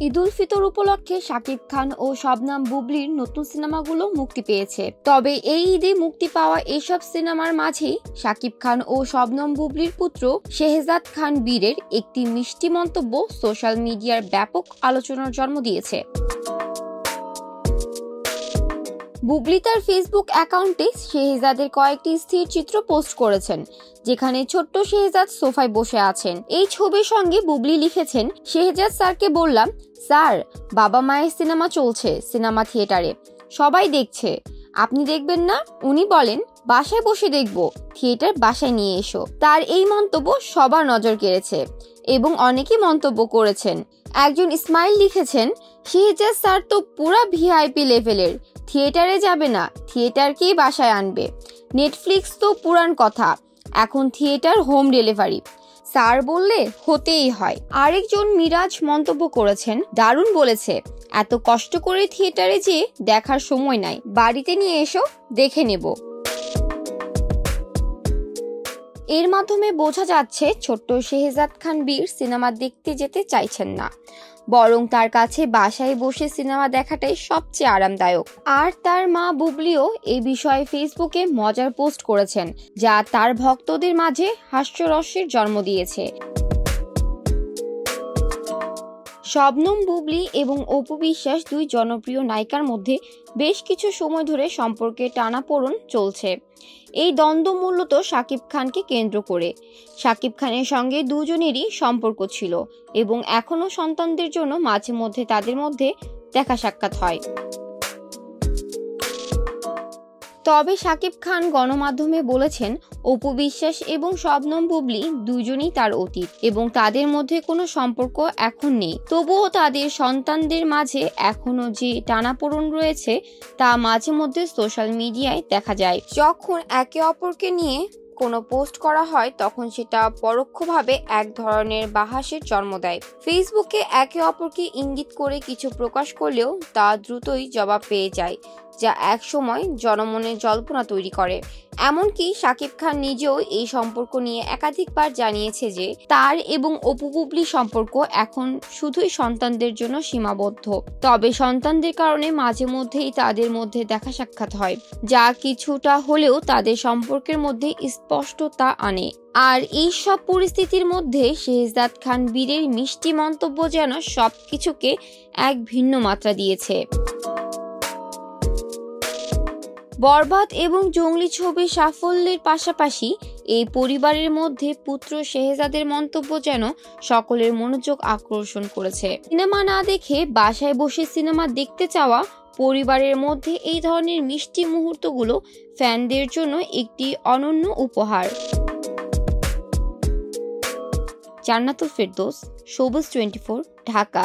ঈদ উল ফিতর উপলক্ষে শাকিব খান ও শবনম বুবলির নতুন সিনেমাগুলো মুক্তি পেয়েছে। তবে এই ঈদে মুক্তি পাওয়া এসব সিনেমার মাঝেই শাকিব খান ও শবনম বুবলির পুত্র শেহজাদ খান বীরের একটি মিষ্টি মন্তব্য সোশ্যাল মিডিয়ার ব্যাপক আলোচনার জন্ম দিয়েছে। বুবলি তার ফেসবুক অ্যাকাউন্টে শেহজাদের কয়েকটি স্থির চিত্র পোস্ট করেছেন, যেখানে ছোট্ট শেহজাদ সোফায় বসে আছেন। এই ছবির সঙ্গে বুবলি লিখেছেন, শেহজাদ স্যারকে বললাম, স্যার বাবা মায়ের সিনেমা চলছে সিনেমা থিয়েটারে, সবাই দেখছে, আপনি দেখবেন না? উনি বলেন, বাসায় বসে দেখব, থিয়েটার বাসায় নিয়ে এসো। তার এই মন্তব্য সবার নজর কেড়েছে এবং অনেকেই মন্তব্য করেছেন। একজন ইসমাইল লিখেছেন, শেহজাদ স্যার তো পুরা ভিআইপি লেভেলের, থিয়েটারে যাবে না, থিয়েটারকেই বাসায় আনবে। নেটফ্লিক্স তো পুরান কথা, এখন থিয়েটার হোম ডেলিভারি, স্যার বললে হতেই হয়। আরেকজন মিরাজ মন্তব্য করেছেন, দারুণ বলেছে, এত কষ্ট করে থিয়েটারে যেয়ে দেখার সময় নাই, বাড়িতে নিয়ে এসো, দেখে নেব। এর মাধ্যমে বোঝা যাচ্ছে ছোট্ট শেহজাদ খান বীর সিনেমা দেখতে যেতে চাইছেন না, বরং তার কাছে বাসায় বসে সিনেমা দেখাটাই সবচেয়ে আরামদায়ক। আর তার মা বুবলিও এই বিষয়ে ফেসবুকে মজার পোস্ট করেছেন, যা তার ভক্তদের মাঝে হাস্যরসের জন্ম দিয়েছে। শবনম বুবলি এবং অপু বিশ্বাস দুই জনপ্রিয় নায়িকার মধ্যে বেশ কিছু সময় ধরে সম্পর্কে টানাপোড়েন চলছে। এই দ্বন্দ্ব মূলত শাকিব খানকে কেন্দ্র করে। শাকিব খানের সঙ্গে দুজনেরই সম্পর্ক ছিল এবং এখনো সন্তানদের জন্য মাঝে মধ্যে তাদের মধ্যে দেখা সাক্ষাৎ হয়। তবে শাকিব খান গণমাধ্যমে বলেছেন, অপু বিশ্বাস এবং শবনম বুবলি দুজনই তার অতীত এবং তাদের মধ্যে কোনো সম্পর্ক এখন নেই। তবুও তাদের সন্তানদের মাঝে এখনো যে টানাপোড়েন রয়েছে তা মাঝে মধ্যে সোশ্যাল মিডিয়ায় দেখা যায়। যখন একে অপরকে নিয়ে কোনো পোস্ট করা হয় তখন সেটা পরোক্ষভাবে এক ধরনের বাহাসের জন্ম দেয়। ফেসবুকে একে অপরকে ইঙ্গিত করে কিছু প্রকাশ করলেও তা দ্রুতই জবাব পেয়ে যায়, যা একসময় জনমনে জল্পনা তৈরি করে। এমনকি শাকিব খান নিজেও এই সম্পর্ক নিয়ে একাধিকবার জানিয়েছে যে তার এবং অপু বুবলির সম্পর্ক এখন শুধুই সন্তানদের জন্য সীমাবদ্ধ। তবে সন্তানদের কারণে মাঝে মধ্যেই তাদের মধ্যে দেখা সাক্ষাৎ হয়, যা কিছুটা হলেও তাদের সম্পর্কের মধ্যে স্পষ্টতা আনে। আর এই সব পরিস্থিতির মধ্যে শেহজাদ খান বীরের মিষ্টি মন্তব্য যেন সবকিছুকে এক ভিন্ন মাত্রা দিয়েছে। বরবাদ এবং জঙ্গলি ছবির সাফল্যের পাশাপাশি এই পরিবারের মধ্যে পুত্র শেহজাদের মন্তব্য যেন সকলের মনোযোগ আকর্ষণ করেছে। সিনেমা না দেখে বাসায় বসে সিনেমা দেখতে চাওয়া পরিবারের মধ্যে এই ধরনের মিষ্টি মুহূর্তগুলো ফ্যানদের জন্য একটি অনন্য উপহার। জান্নাতুল ফেরদৌস, শোবিজ 24, ঢাকা।